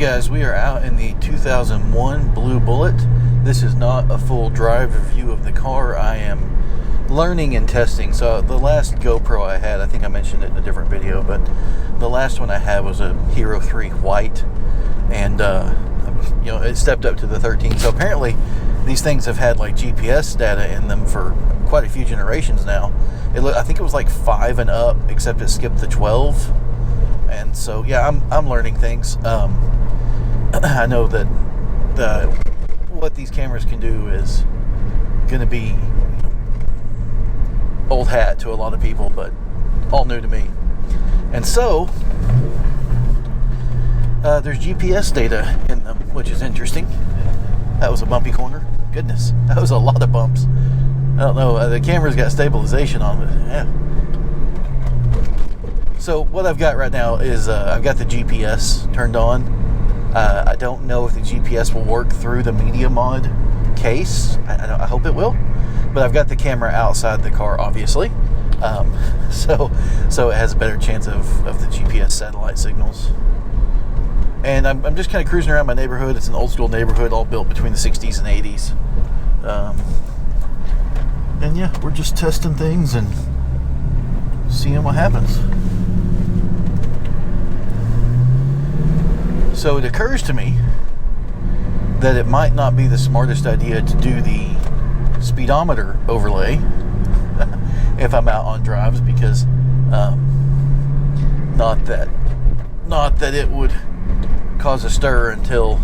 guys, we are out in the 2001 blue Bullitt. This is not a full drive review of the car. I am learning and testing. So the last GoPro I had, I think I mentioned it in a different video, but the last one I had was a Hero 3 white, and it stepped up to the 13. So apparently these things have had like GPS data in them for quite a few generations now. I think it was like 5 and up, except it skipped the 12. And so yeah, I'm learning things. I know that what these cameras can do is going to be old hat to a lot of people, but all new to me. And so there's GPS data in them, which is interesting. That was a bumpy corner. Goodness, that was a lot of bumps. I don't know. The camera's got stabilization on it. Yeah. So what I've got right now is I've got the GPS turned on. I don't know if the GPS will work through the media mod case. I hope it will. But I've got the camera outside the car, obviously. So it has a better chance of the GPS satellite signals. And I'm just kind of cruising around my neighborhood. It's an old school neighborhood, all built between the 60s and 80s. And yeah, we're just testing things and seeing what happens. So it occurs to me that it might not be the smartest idea to do the speedometer overlay if I'm out on drives, because not that it would cause a stir until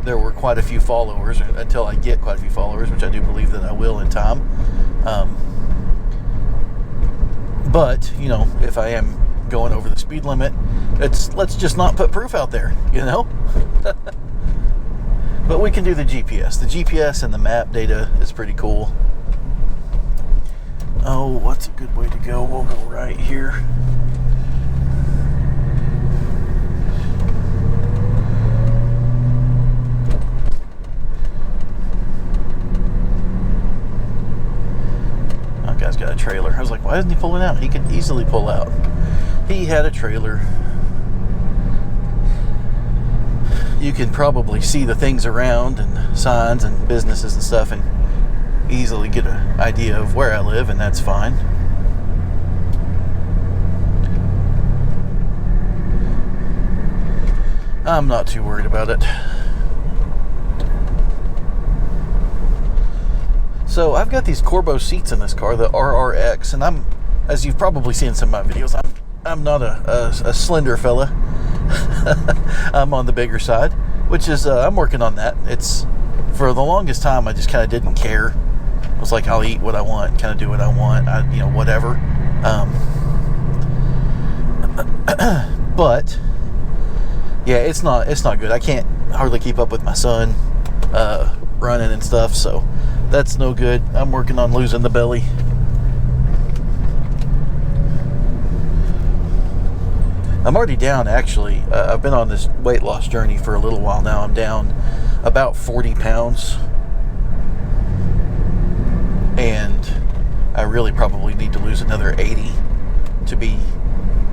there were quite a few followers, or until I get quite a few followers, which I do believe that I will in time. But if I am going over the speed limit, let's just not put proof out there, But we can do the GPS. The GPS and the map data is pretty cool. Oh, what's a good way to go? We'll go right here. Oh, guy's got a trailer. I was like, why isn't he pulling out? He could easily pull out. He had a trailer. You can probably see the things around and signs and businesses and stuff and easily get an idea of where I live, and that's fine. I'm not too worried about it. So I've got these Corbo seats in this car, the RRX, and as you've probably seen in some of my videos, I'm not a slender fella. I'm on the bigger side, which is I'm working on that. It's, for the longest time I just kind of didn't care. I was like, I'll eat what I want, kind of do what I want, whatever. But yeah, it's not good. I can't hardly keep up with my son running and stuff, so that's no good. I'm working on losing the belly. I'm already down, actually. I've been on this weight loss journey for a little while now. I'm down about 40 pounds. And I really probably need to lose another 80 to be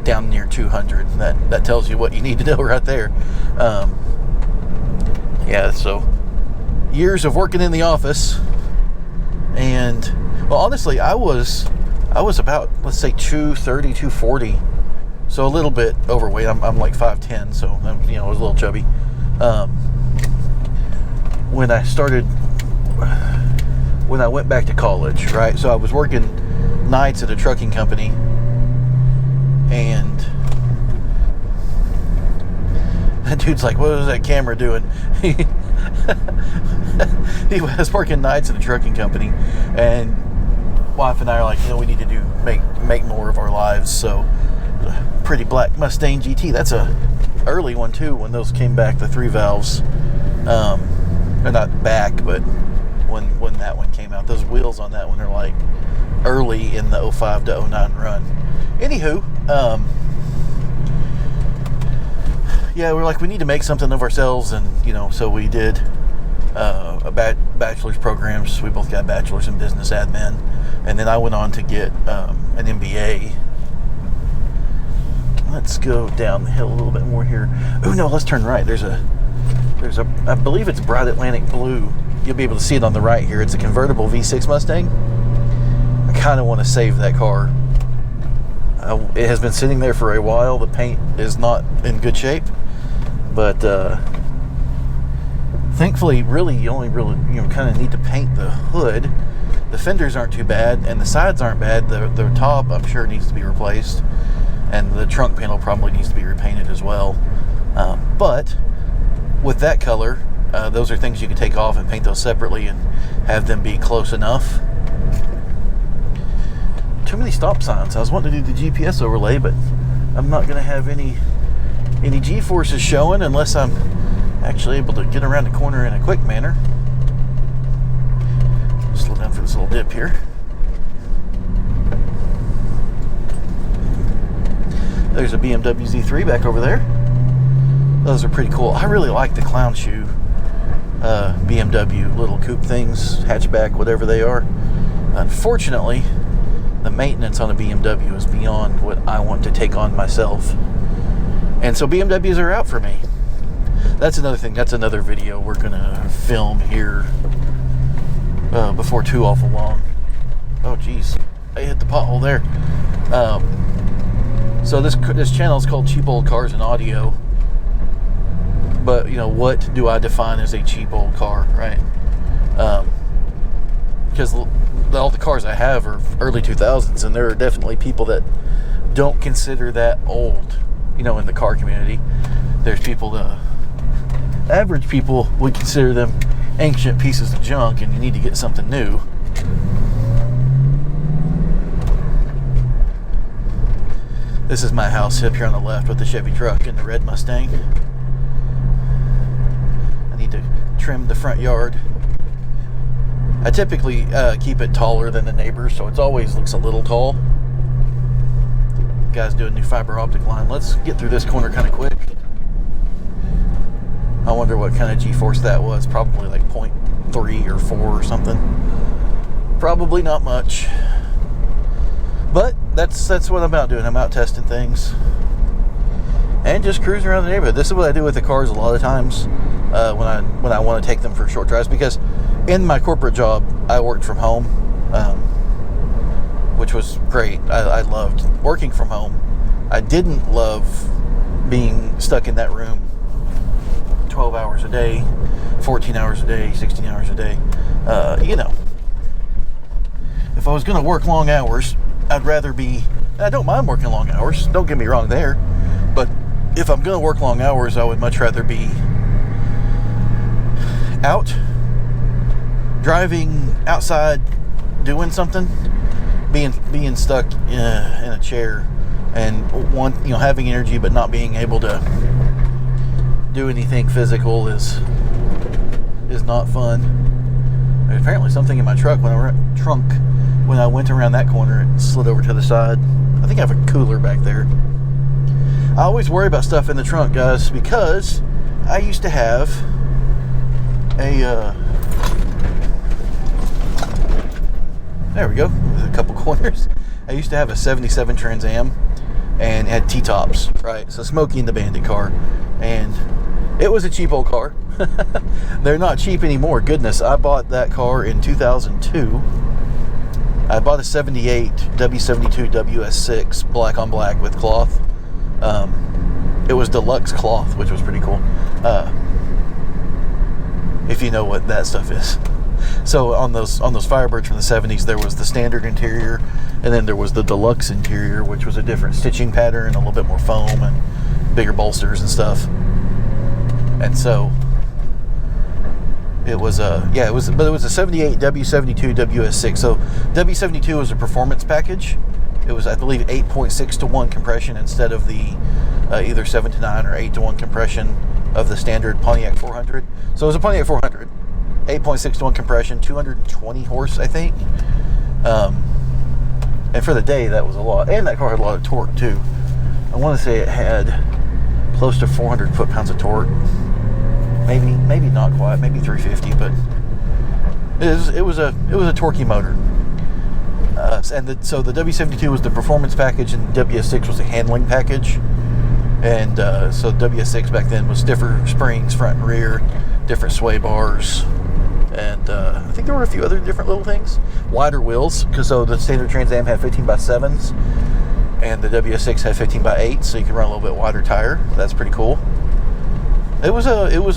down near 200. That tells you what you need to know right there. Yeah, so years of working in the office. And, well, honestly, I was about, let's say, 230, 240. So a little bit overweight. I'm like 5'10", so I was a little chubby. When I went back to college, right? So I was working nights at a trucking company, and that dude's like, "What was that camera doing?" He was working nights at a trucking company, and wife and I are like, we need to make more of our lives, so. Pretty black Mustang GT. That's a early one too, when those came back, the 3 valves. They're not back, but when that one came out, those wheels on that one are like early in the 05 to 09 run. Anywho, yeah, we're like, we need to make something of ourselves, and so we did a bachelor's programs. We both got bachelors in business admin, and then I went on to get an MBA. Let's go down the hill a little bit more here. Oh no, let's turn right. There's a, I believe it's Bright Atlantic Blue. You'll be able to see it on the right here. It's a convertible V6 Mustang. I kind of want to save that car. It has been sitting there for a while. The paint is not in good shape, but thankfully, really, you only really kind of need to paint the hood. The fenders aren't too bad, and the sides aren't bad. The top, I'm sure, needs to be replaced, and the trunk panel probably needs to be repainted as well. But with that color, those are things you can take off and paint those separately and have them be close enough. Too many stop signs. I was wanting to do the GPS overlay, but I'm not going to have any G-forces showing unless I'm actually able to get around the corner in a quick manner. Slow down for this little dip here. There's a BMW Z3 back over there. Those are pretty cool. I really like the clown shoe BMW little coupe things, hatchback, whatever they are. Unfortunately, the maintenance on a BMW is beyond what I want to take on myself. And so BMWs are out for me. That's another thing. That's another video we're going to film here before too awful long. Oh, geez. I hit the pothole there. So this channel is called Cheap Old Cars and Audio. But, what do I define as a cheap old car, right? Because all the cars I have are early 2000s, and there are definitely people that don't consider that old, in the car community. There's people, average people would consider them ancient pieces of junk, and you need to get something new. This is my house up here on the left with the Chevy truck and the red Mustang. I need to trim the front yard. I typically keep it taller than the neighbors, so it always looks a little tall. Guys doing new fiber optic line. Let's get through this corner kind of quick. I wonder what kind of G-force that was. Probably like 0.3 or 4 or something. Probably not much. But that's what I'm out doing. I'm out testing things. And just cruising around the neighborhood. This is what I do with the cars a lot of times when I want to take them for short drives, because in my corporate job I worked from home, which was great. I loved working from home. I didn't love being stuck in that room 12 hours a day, 14 hours a day, 16 hours a day. If I was going to work long hours, I'd rather be... I don't mind working long hours, don't get me wrong there, but if I'm going to work long hours, I would much rather be out, driving outside, doing something, being stuck in a chair and having energy but not being able to do anything physical is not fun. There's apparently something in my trunk when I went around that corner, it slid over to the side. I think I have a cooler back there. I always worry about stuff in the trunk, guys, because I used to have there we go, there's a couple corners. I used to have a 77 Trans Am, and it had T-tops, right? So Smokey and the Bandit car, and it was a cheap old car. They're not cheap anymore. Goodness, I bought that car in 2002. I bought a 78 W72 WS6 black on black with cloth. It was deluxe cloth, which was pretty cool. If you know what that stuff is. So on those Firebirds from the 70s, there was the standard interior, and then there was the deluxe interior, which was a different stitching pattern, a little bit more foam and bigger bolsters and stuff. And so it was a 78 W72 WS6. So W72 was a performance package. It was, I believe, 8.6 to 1 compression instead of the either 7 to 9 or 8 to 1 compression of the standard Pontiac 400. So it was a Pontiac 400, 8.6 to 1 compression, 220 horse, I think. And for the day, that was a lot. And that car had a lot of torque too. I want to say it had close to 400 foot-pounds of torque. Maybe not quite, maybe 350, but it was a torquey motor. So the W72 was the performance package, and the WS6 was the handling package. And so WS6 back then was stiffer springs, front and rear, different sway bars, and I think there were a few other different little things. Wider wheels, because so the standard Trans Am had 15x7s, and the WS6 had 15x8, so you can run a little bit wider tire. That's pretty cool. It was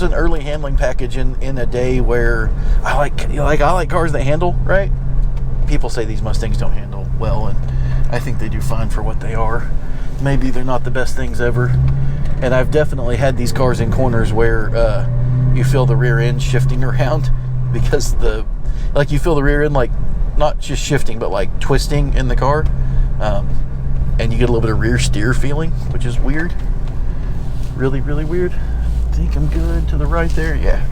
an early handling package in a day where I like cars that handle, right? People say these Mustangs don't handle well, and I think they do fine for what they are. Maybe they're not the best things ever. And I've definitely had these cars in corners where you feel the rear end shifting around, because you feel the rear end like not just shifting but like twisting in the car, and you get a little bit of rear steer feeling, which is weird. Really, really weird. I think I'm good to the right there. Yeah.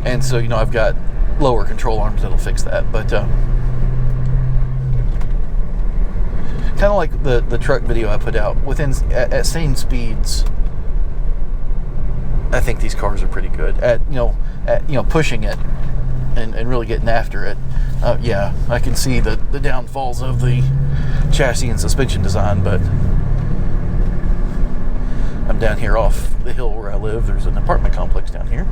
And so, I've got lower control arms that'll fix that. But kind of like the truck video I put out, at sane speeds, I think these cars are pretty good at pushing it and really getting after it. Yeah, I can see the downfalls of the chassis and suspension design, but I'm down here off the hill where I live. There's an apartment complex down here.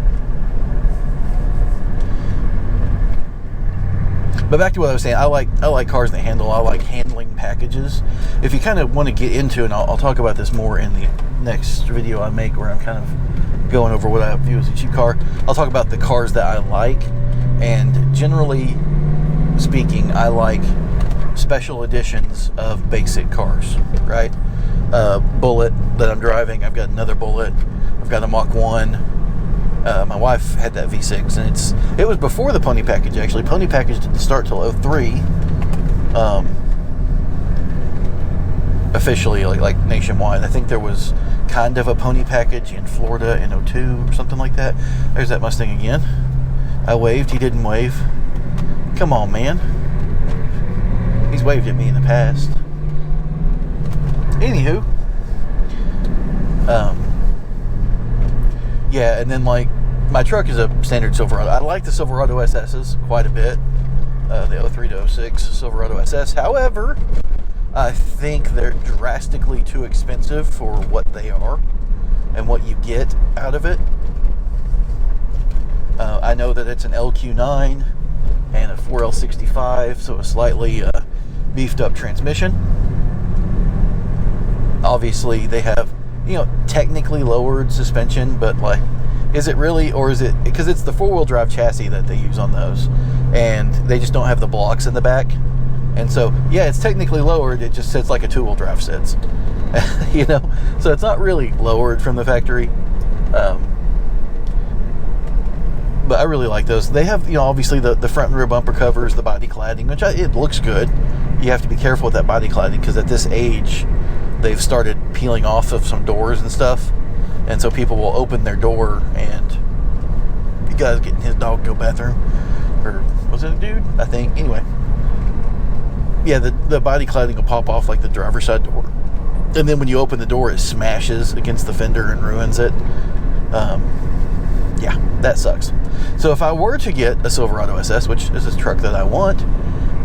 But back to what I was saying, I like cars that handle. I like handling packages. If you kind of want to get into, and I'll talk about this more in the next video I make, where I'm kind of going over what I view as a cheap car, I'll talk about the cars that I like. And generally speaking, I like special editions of basic cars, right? Bullitt that I'm driving, I've got another Bullitt. I've got a Mach 1. My wife had that V6, and it was before the pony package, actually. Pony package didn't start till 03. Officially, like nationwide. I think there was kind of a pony package in Florida in 02 or something like that. There's that Mustang again. I waved, he didn't wave. Come on, man. He's waved at me in the past. Anywho. Yeah, and then my truck is a standard Silverado. I like the Silverado SS's quite a bit. The 03 to 06 Silverado SS. However, I think they're drastically too expensive for what they are and what you get out of it. I know that it's an LQ9 and a 4L65, so a slightly beefed up transmission. Obviously, they have, technically lowered suspension, but is it really, or is it, because it's the four-wheel drive chassis that they use on those, and they just don't have the blocks in the back, and so, yeah, it's technically lowered, it just sits like a two-wheel drive sits, so it's not really lowered from the factory, but I really like those. They have, obviously the front and rear bumper covers, the body cladding, which it looks good. You have to be careful with that body cladding, because at this age, they've started peeling off of some doors and stuff, and so people will open their door, and the guy's getting his dog to go bathroom, or was it a dude? I think. Anyway, yeah, the body cladding will pop off like the driver's side door, and then when you open the door, it smashes against the fender and ruins it. Yeah, that sucks. So if I were to get a Silverado SS, which is a truck that I want,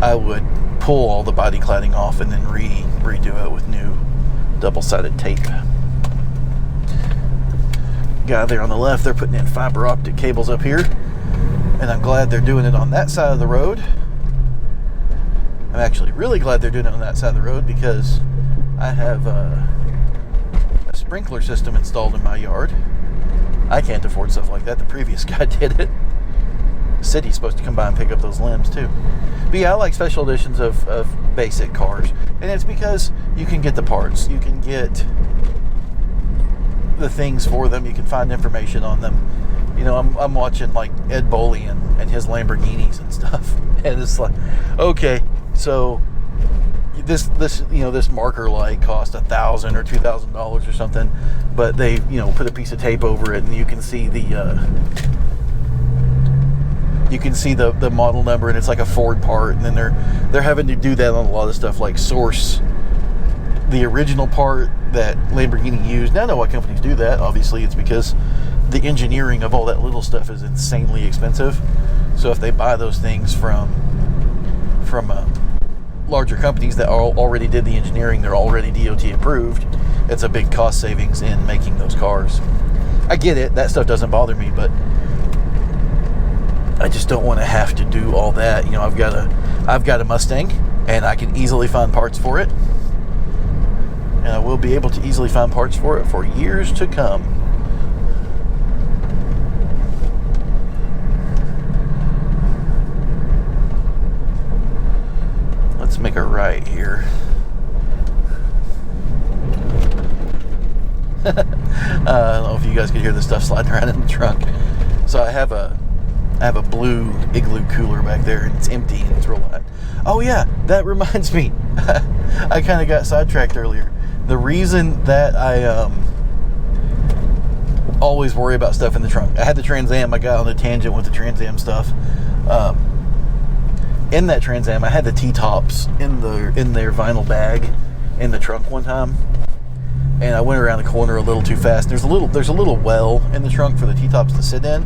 I would pull all the body cladding off and then redo it with new double-sided tape. Guy there on the left, they're putting in fiber optic cables up here, and I'm glad they're doing it on that side of the road. I'm actually really glad they're doing it on that side of the road, because I have a sprinkler system installed in my yard. I can't afford stuff like that. The previous guy did it. The city's supposed to come by and pick up those limbs too. But yeah, I like special editions of basic cars, and it's because you can get the parts, you can get the things for them, you can find information on them. I'm watching like Ed Boley and his Lamborghinis and stuff, and it's like, okay, so this marker light cost $1,000 or $2,000 or something, but they put a piece of tape over it, and you can see the model number, and it's like a Ford part, and then they're having to do that on a lot of stuff, like source the original part that Lamborghini used. Now I know why companies do that. Obviously, it's because the engineering of all that little stuff is insanely expensive. So if they buy those things from larger companies that already did the engineering, they're already DOT approved. It's a big cost savings in making those cars. I get it, that stuff doesn't bother me, but I just don't want to have to do all that. You know, I've got a Mustang, and I can easily find parts for it, and I will be able to easily find parts for it for years to come. Let's make a right here. I don't know if you guys could hear this stuff sliding around in the trunk. So I have a blue Igloo cooler back there, and it's empty and it's real light. Oh yeah, that reminds me. I kind of got sidetracked earlier. The reason that I always worry about stuff in the trunk. I had the Trans Am. I got on a tangent with the Trans Am stuff. In that Trans Am, I had the T-tops in their vinyl bag in the trunk one time, and I went around the corner a little too fast. There's a little well in the trunk for the T-tops to sit in,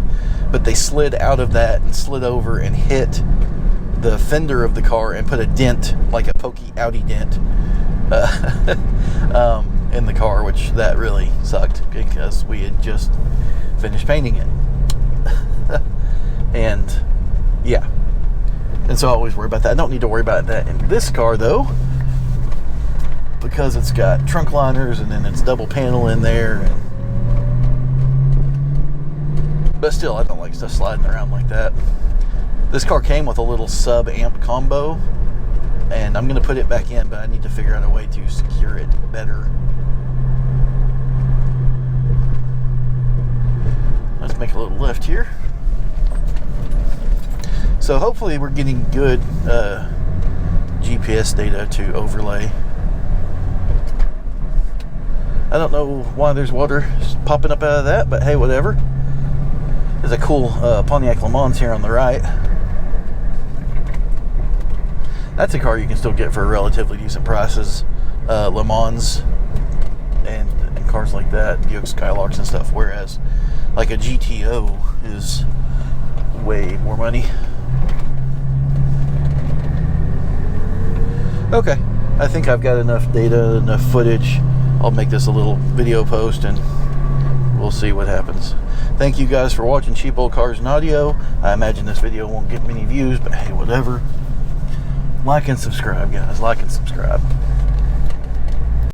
but they slid out of that and slid over and hit the fender of the car and put a dent, like a pokey Audi dent, in the car, which that really sucked because we had just finished painting it. And yeah. And so I always worry about that. I don't need to worry about that in this car, though, because it's got trunk liners and then it's double panel in there. But still, I don't like stuff sliding around like that. This car came with a little sub-amp combo, and I'm going to put it back in, but I need to figure out a way to secure it better. Let's make a little left here. So hopefully we're getting good GPS data to overlay. I don't know why there's water popping up out of that, but hey, whatever. There's a cool Pontiac Le Mans here on the right. That's a car you can still get for relatively decent prices. Le Mans and cars like that, Buick Skylarks and stuff, whereas like a GTO is way more money. Okay, I think I've got enough data, enough footage. I'll make this a little video post and we'll see what happens. Thank you guys for watching Cheap Old Cars and Audio. I imagine this video won't get many views, but hey, whatever. Like and subscribe, guys. Like and subscribe.